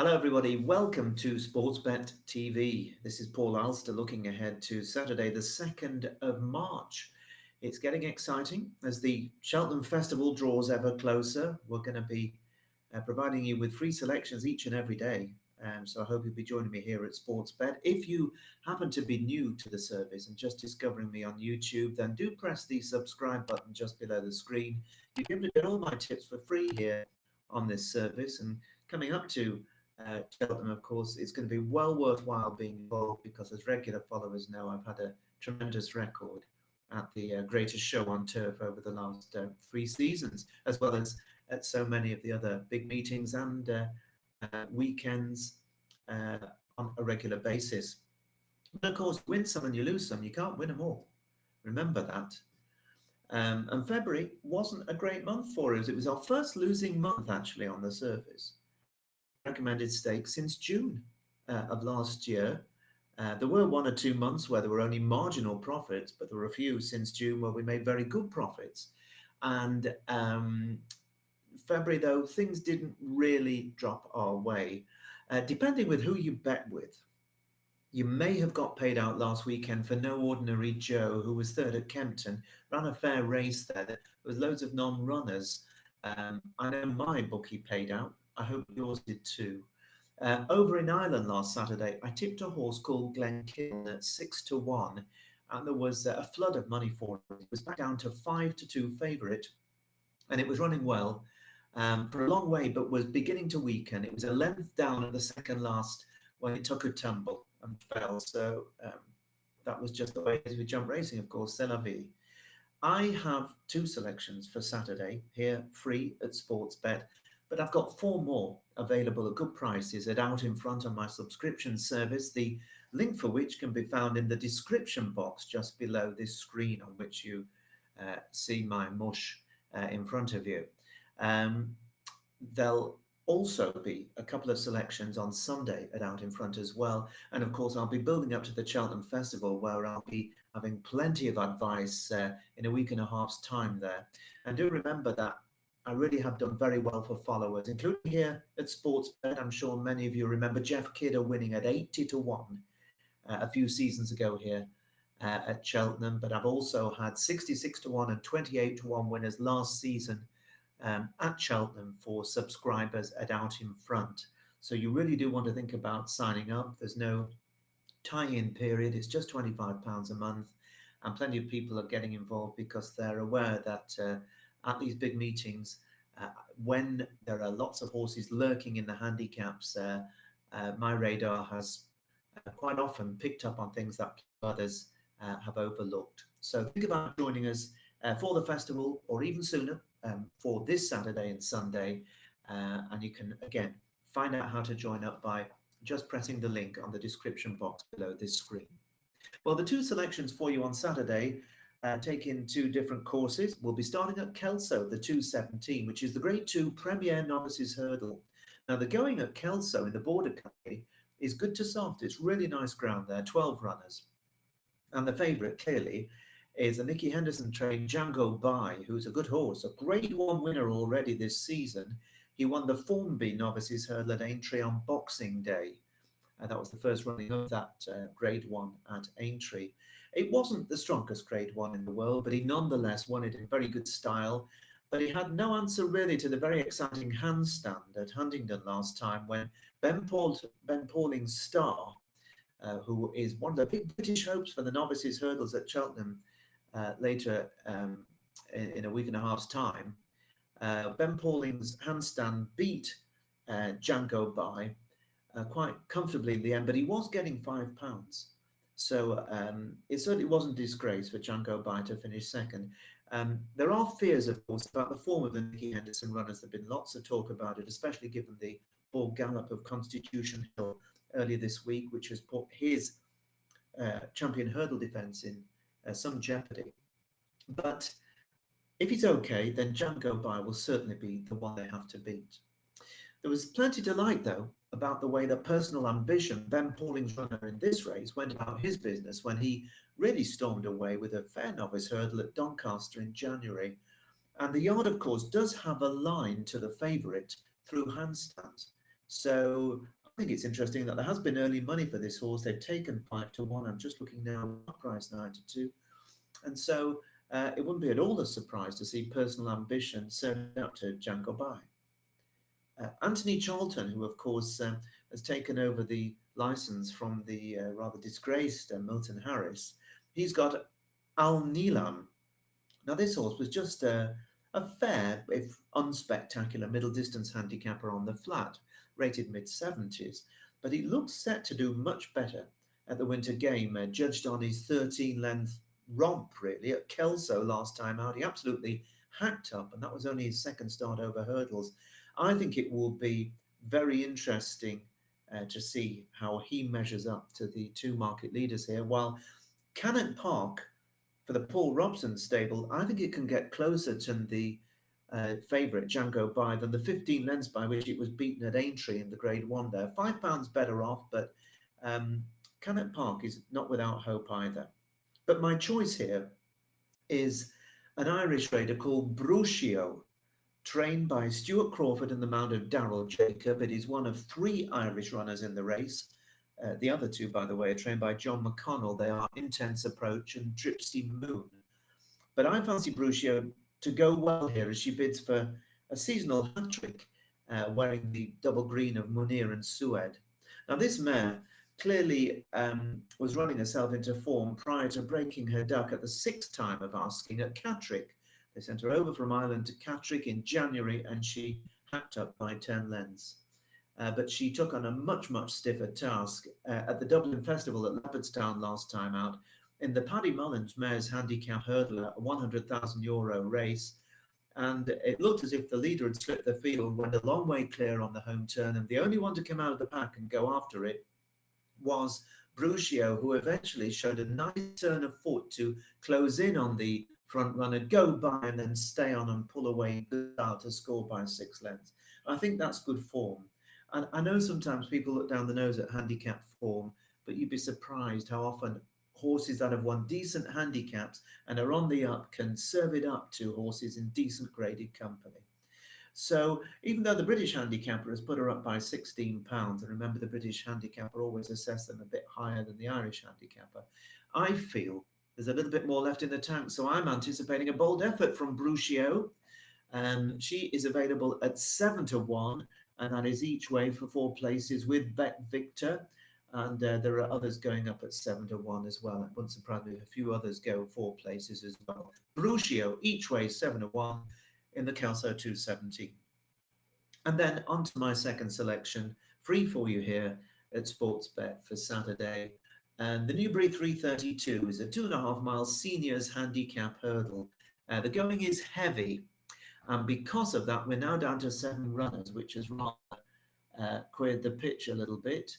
Hello everybody, welcome to Sportsbet TV. This is Paul Alster looking ahead to Saturday the 2nd of March. It's getting exciting as the Cheltenham Festival draws ever closer. We're going to be providing you with free selections each and every day. So I hope you'll be joining me here at Sportsbet. If you happen to be new to the service and just discovering me on YouTube, then do press the subscribe button just below the screen. You'll be able to get all my tips for free here on this service. And coming up to Cheltenham, of course, it's going to be well worthwhile being involved because, as regular followers know, I've had a tremendous record at the greatest show on turf over the last 3 seasons, as well as at so many of the other big meetings and weekends on a regular basis. But of course, win some and you lose some. You can't win them all. Remember that. And February wasn't a great month for us. It was our first losing month, actually, on the surface. Recommended stakes since June of last year. There were 1 or 2 months where there were only marginal profits, but there were a few since June where we made very good profits. And February, though, things didn't really drop our way. Depending with who you bet with, you may have got paid out last weekend for No Ordinary Joe, who was third at Kempton, ran a fair race there. There was loads of non-runners. I know my bookie paid out. I hope yours did too. Over in Ireland last Saturday, I tipped a horse called Glenkill at 6-1, and there was a flood of money for it. It was back down to 5-2 favourite, and it was running well for a long way, but was beginning to weaken. It was 11th down at the second last when it took a tumble and fell. So that was just the way it is with jump racing, of course, c'est la vie. I have 2 selections for Saturday here, free at Sportsbet. But I've got 4 more available at good prices at Out in Front on my subscription service, the link for which can be found in the description box just below this screen on which you see my mush in front of you. There'll also be a couple of selections on Sunday at Out in Front as well. And of course, I'll be building up to the Cheltenham Festival where I'll be having plenty of advice in a week and a half's time there. And do remember that I really have done very well for followers, including here at Sportsbet. I'm sure many of you remember Jeff Kidder winning at 80-1 a few seasons ago here at Cheltenham. But I've also had 66-1 and 28-1 winners last season at Cheltenham for subscribers at Out in Front. So you really do want to think about signing up. There's no tie-in period. It's just £25 a month. And plenty of people are getting involved because they're aware that at these big meetings, when there are lots of horses lurking in the handicaps, my radar has quite often picked up on things that others have overlooked. So think about joining us for the festival or even sooner for this Saturday and Sunday. And you can, again, find out how to join up by just pressing the link on the description box below this screen. Well, the 2 selections for you on Saturday take in 2 different courses. We'll be starting at Kelso, the 217, which is the Grade 2 Premier Novices Hurdle. Now, the going at Kelso in the border country is good to soft. It's really nice ground there, 12 runners. And the favourite, clearly, is the Nicky Henderson trained Django By, who's a good horse, a Grade 1 winner already this season. He won the Formby Novices Hurdle at Aintree on Boxing Day. That was the first running of that Grade 1 at Aintree. It wasn't the strongest Grade 1 in the world, but he nonetheless won it in very good style. But he had no answer really to the very exciting handstand at Huntingdon last time when Ben Pauling's Star, who is one of the big British hopes for the novices hurdles at Cheltenham later in a week and a half's time, Ben Pauling's handstand beat Django By quite comfortably in the end, but he was getting £5. So it certainly wasn't a disgrace for Django By to finish second. There are fears, of course, about the form of the Nicky Henderson runners. There have been lots of talk about it, especially given the poor gallop of Constitution Hill earlier this week, which has put his champion hurdle defence in some jeopardy. But if he's okay, then Django By will certainly be the one they have to beat. There was plenty to like, though, about the way that Personal Ambition, Ben Pauling's runner in this race, went about his business when he really stormed away with a fair novice hurdle at Doncaster in January. And the yard, of course, does have a line to the favourite through handstands. So I think it's interesting that there has been early money for this horse. They've taken 5-1. I'm just looking now, price 9-2. And so it wouldn't be at all a surprise to see Personal Ambition sent out to Django Bai. Anthony Charlton, who of course has taken over the license from the rather disgraced Milton Harris, he's got Al Nilam. Now this horse was just a fair, if unspectacular, middle distance handicapper on the flat, rated mid-70s, but he looks set to do much better at the winter game, judged on his 13-length romp really at Kelso last time out. He absolutely hacked up, and that was only his second start over hurdles. I think it will be very interesting to see how he measures up to the two market leaders here. While Cannock Park, for the Paul Robson stable, I think it can get closer to the favourite Django Bai than the 15 lengths by which it was beaten at Aintree in the Grade 1 there. £5 better off, but Cannock Park is not without hope either. But my choice here is an Irish raider called Bruo, trained by Stuart Crawford and the mount of Darrell Jacob. It is one of 3 Irish runners in the race. The other 2, by the way, are trained by John McConnell. They are Intense Approach and Dripsy Moon. But I fancy Bruo to go well here as she bids for a seasonal hat-trick, wearing the double green of Munir and Sued. Now, this mare clearly was running herself into form prior to breaking her duck at the 6th time of asking at Catterick. They sent her over from Ireland to Catterick in January, and she hacked up by 10 lengths. But she took on a much, much stiffer task at the Dublin Festival at Leopardstown last time out. In the Paddy Mullins Mares Handicap Hurdler, a €100,000 race, and it looked as if the leader had slipped the field, went a long way clear on the home turn, and the only one to come out of the pack and go after it was Bruo, who eventually showed a nice turn of foot to close in on the front runner, go by and then stay on and pull away to score by 6 lengths. I think that's good form. And I know sometimes people look down the nose at handicap form, but you'd be surprised how often horses that have won decent handicaps and are on the up can serve it up to horses in decent graded company. So even though the British handicapper has put her up by £16, and remember the British handicapper always assess them a bit higher than the Irish handicapper, I feel there's a little bit more left in the tank. So I'm anticipating a bold effort from Bruo. She is available at 7-1, and that is each way for 4 places with Bet Victor. And there are others going up at 7-1 as well. It wouldn't surprise me if a few others go 4 places as well. Bruo, each way 7-1 in the Kelso 217. And then on to my second selection, free for you here at Sportsbet for Saturday. And the Newbury 332 is a 2.5-mile seniors handicap hurdle. The going is heavy. And because of that, we're now down to 7 runners, which has rather queered the pitch a little bit.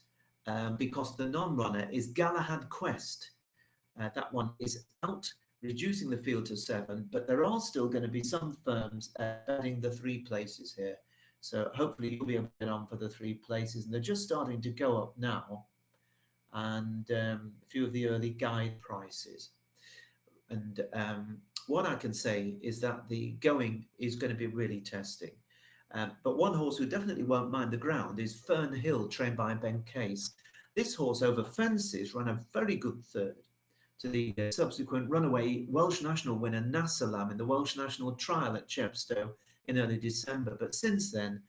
Because the non-runner is Galahad Quest. That one is out, reducing the field to 7, but there are still going to be some firms betting the 3 places here. So hopefully you'll be able to get on for the 3 places, and they're just starting to go up now. And a few of the early guide prices. And what I can say is that the going is going to be really testing. But one horse who definitely won't mind the ground is Fern Hill, trained by Ben Case. This horse over fences ran a very good third to the subsequent runaway Welsh National winner Nassalam in the Welsh National Trial at Chepstow in early December. But since then,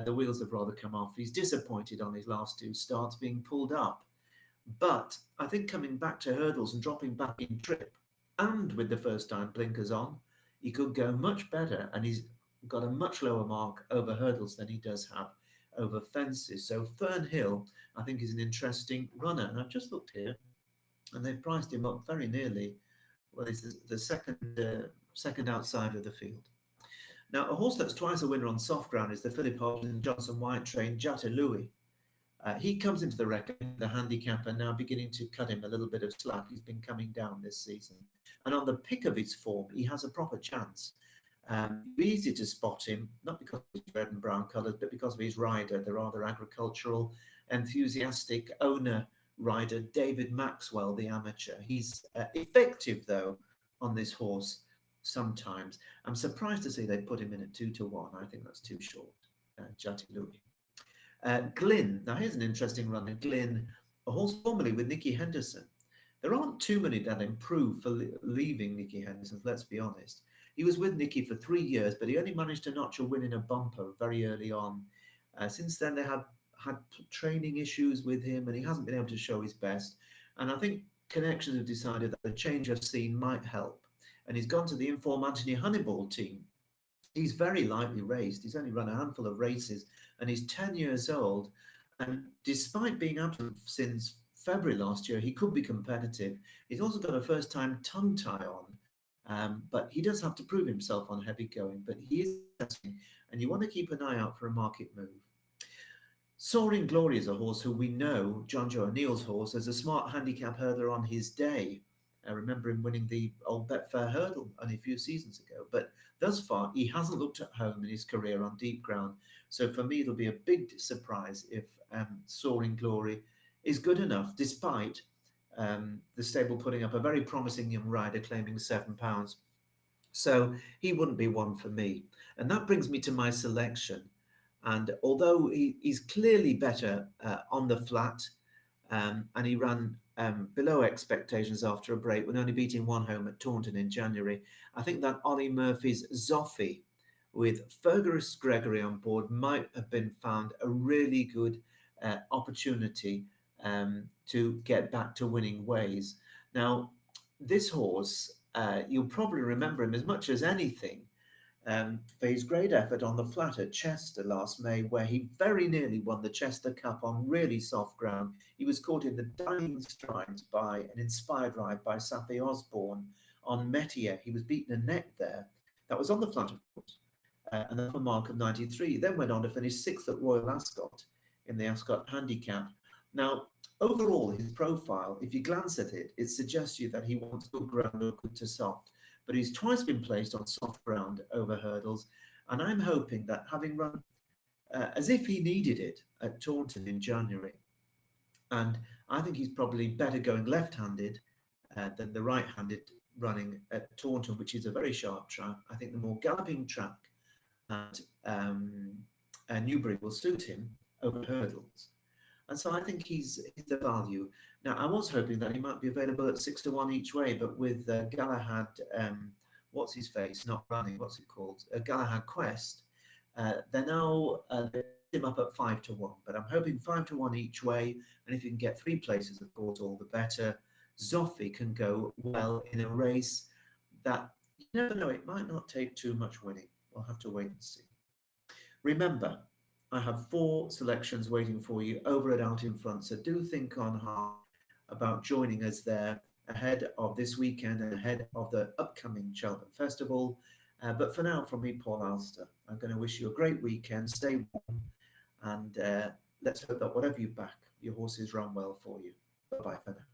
the wheels have rather come off. He's disappointed on his last 2 starts, being pulled up. But I think coming back to hurdles and dropping back in trip, and with the first time blinkers on, he could go much better, and he's got a much lower mark over hurdles than he does have over fences. So Fern Hill, I think, is an interesting runner. And I've just looked here, and they've priced him up very nearly. Well, he's the second outside of the field. Now, a horse that's twice a winner on soft ground is the Philip Hobbs and Johnson White trained Sealiway. He comes into the record, the handicapper now beginning to cut him a little bit of slack. He's been coming down this season. And on the pick of his form, he has a proper chance. Easy to spot him, not because of his red and brown colours, but because of his rider, the rather agricultural, enthusiastic owner rider, David Maxwell, the amateur. He's effective, though, on this horse sometimes. I'm surprised to see they put him in at 2-1. I think that's too short, Sealiway. Glyn, now here's an interesting run in Glyn, a horse formerly with Nicky Henderson. There aren't too many that improve for leaving Nicky Henderson, let's be honest. He was with Nicky for 3 years, but he only managed to notch a win in a bumper very early on. Since then, they have had training issues with him, and he hasn't been able to show his best. And I think connections have decided that a change of scene might help. And he's gone to the Inform Anthony Honeyball team. He's very lightly raced. He's only run a handful of races, and he's 10 years old. And despite being absent since February last year, he could be competitive. He's also got a first-time tongue tie on, but he does have to prove himself on heavy going. But he is testing, and you want to keep an eye out for a market move. Soaring Glory is a horse who we know, John Joe O'Neill's horse, as a smart handicap hurdler on his day. I remember him winning the old Betfair Hurdle only a few seasons ago. But thus far, he hasn't looked at home in his career on deep ground. So for me, it'll be a big surprise if Soaring Glory is good enough, despite the stable putting up a very promising young rider claiming £7. So he wouldn't be one for me. And that brings me to my selection. And although he's clearly better on the flat, and he ran below expectations after a break when only beating one home at Taunton in January, I think that Ollie Murphy's Zoffy with Fergus Gregory on board might have been found a really good opportunity to get back to winning ways. Now, this horse, you'll probably remember him as much as anything for his great effort on the flat at Chester last May, where he very nearly won the Chester Cup on really soft ground. He was caught in the dying strides by an inspired ride by Safi Osborne on Metier. He was beaten a neck there. That was on the flat, of course, and then for a mark of 93. He then went on to finish 6th at Royal Ascot in the Ascot Handicap. Now, overall, his profile, if you glance at it, it suggests you that he wants good ground or good to soft. But he's twice been placed on soft ground over hurdles. And I'm hoping that having run as if he needed it at Taunton in January, and I think he's probably better going left-handed than the right-handed running at Taunton, which is a very sharp track. I think the more galloping track at Newbury will suit him over hurdles. And so I think he's the value. Now, I was hoping that he might be available at 6-1 each way, but with Galahad, what's his face, not running, what's it called? Galahad Quest, they're now him up at 5-1. But I'm hoping 5-1 each way. And if you can get 3 places, of course, all the better. Zoffy can go well in a race that, you never know, it might not take too much winning. We'll have to wait and see. Remember, I have 4 selections waiting for you over at Out in Front, so do think on hard about joining us there ahead of this weekend and ahead of the upcoming Cheltenham Festival. But for now, from me, Paul Alster, I'm going to wish you a great weekend, stay warm, and let's hope that whatever you back, your horses run well for you. Bye-bye for now.